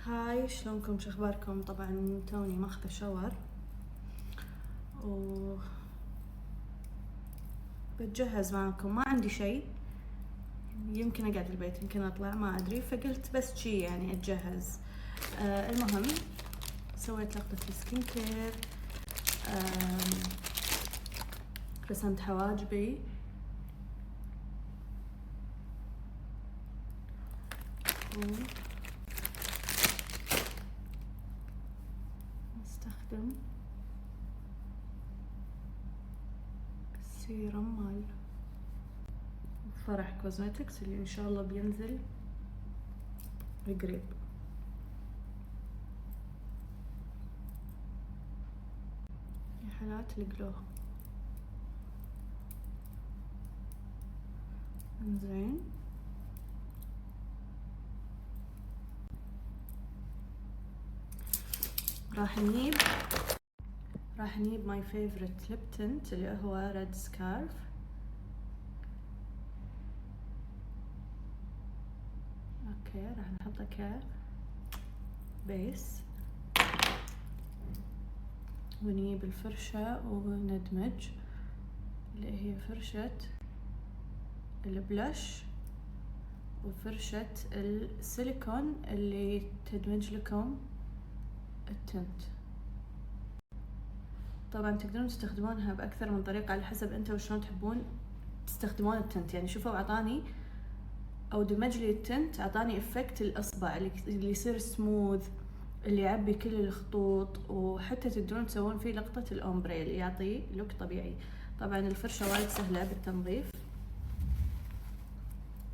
هاي، شلونكم؟ شخباركم؟ طبعا توني ماخذة شاور و بتجهز معاكم. ما عندي شيء، يمكن اقعد البيت يمكن اطلع، ما ادري، فقلت بس شي يعني اتجهز. المهم سويت لقطة السكين كير، رسمت حواجبي استخدم السيرم مال فرح كوزمتكس اللي ان شاء الله بينزل قريب. يا حالات الجلو. انزين، راح نجيب ماي فيفورت ليب تنت اللي هو ريد سكارف. اوكي، راح نحطه كبيس ونجيب الفرشة وندمج اللي هي فرشة البلش وفرشة السيليكون اللي تدمج لكم التنت. طبعا تقدرون تستخدمونها بأكثر من طريقة على حسب انتوا وشلون تحبون تستخدمون التنت. يعني شوفوا، اعطاني او دمج لي التنت، اعطاني افكت الاصبع اللي يصير سموث، اللي يعبي كل الخطوط، وحتى تقدرون تسوون فيه لقطة الأومبري اللي يعطي لوك طبيعي. طبعا الفرشة وايد سهلة بالتنظيف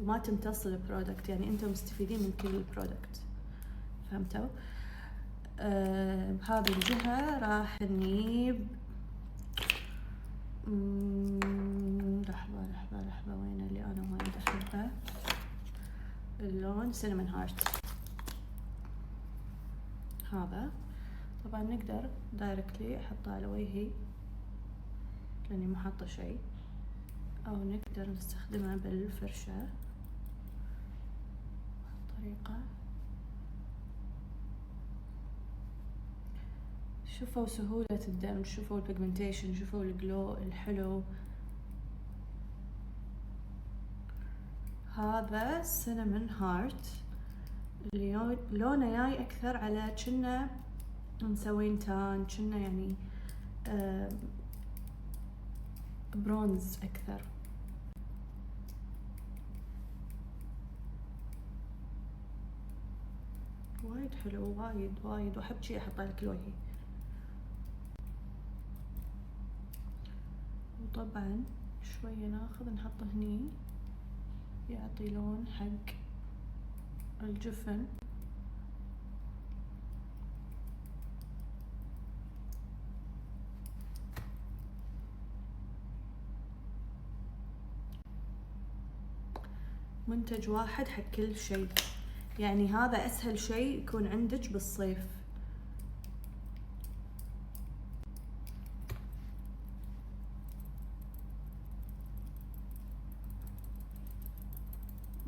وما تمتص البرودكت، يعني انتم مستفيدين من كل البرودكت، فهمتوا؟ بهذه الجهة راح نجيب لحظة وين اللي انا وايد احبه، اللون سينمون هارت هذا. طبعا نقدر دايركتلي احطه على وجهي لاني ما حاطه شيء، او نقدر نستخدمه بالفرشة طريقة. شوفوا سهولة الدمج، شوفوا البيجمنتيشن، شوفوا الجلو الحلو. هذا سينمون هارت اللي لونه جاي اكثر على كنا مسوين تان، كنا يعني برونز اكثر. وايد حلو، وايد واحب شي احطه لك الوجه. وطبعا شوية ناخذ نحطه هني يعطي لون حق الجفن. منتج واحد حق كل شيء، يعني هذا اسهل شيء يكون عندك بالصيف.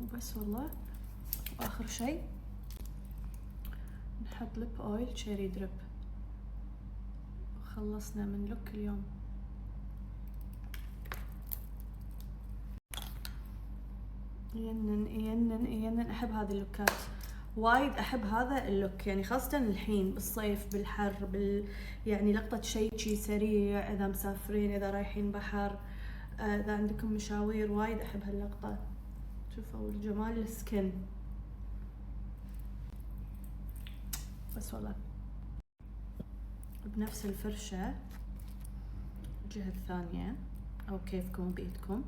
وبس والله. واخر شيء نحط ليب اويل تشيري دريب، وخلصنا من لوك اليوم. ينن احب هذه اللوكات وايد، احب هذا اللوك يعني خاصة الحين بالصيف بالحر يعني لقطة شيء شي سريع، اذا مسافرين، اذا رايحين بحر، اذا عندكم مشاوير، وايد احب هاللقطة. شوفوا الجمال السكن بس والله. بنفس الفرشة الجهة الثانية او كيفكم بيدكم،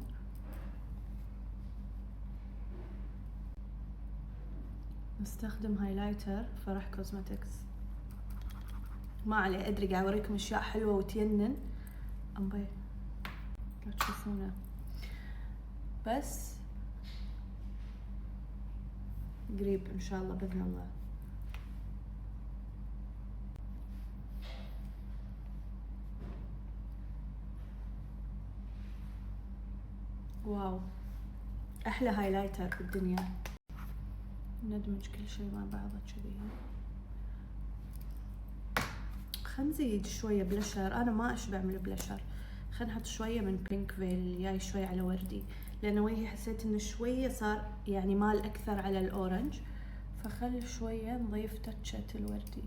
نستخدم هايلايتر فرح كوزمتكس. ما عليه، ادري قاعد اوريكم اشياء حلوة وتينن، امبي لا تشوفونه، بس قريب ان شاء الله باذن الله. واو، احلى هايلايتر بالدنيا. ندمج كل شيء مع بعضه كذي. خلينا نزيد شوية بلشر، أنا ما أشبع من البلشر، خلينا نحط شوية من بينك فيل جاي شوية على وردي، لأن وجهي حسيت إنه شوية صار يعني مال أكثر على الأورنج، فخل شوية نضيف تاتشة الوردي.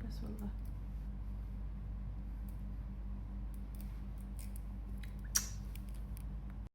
بس والله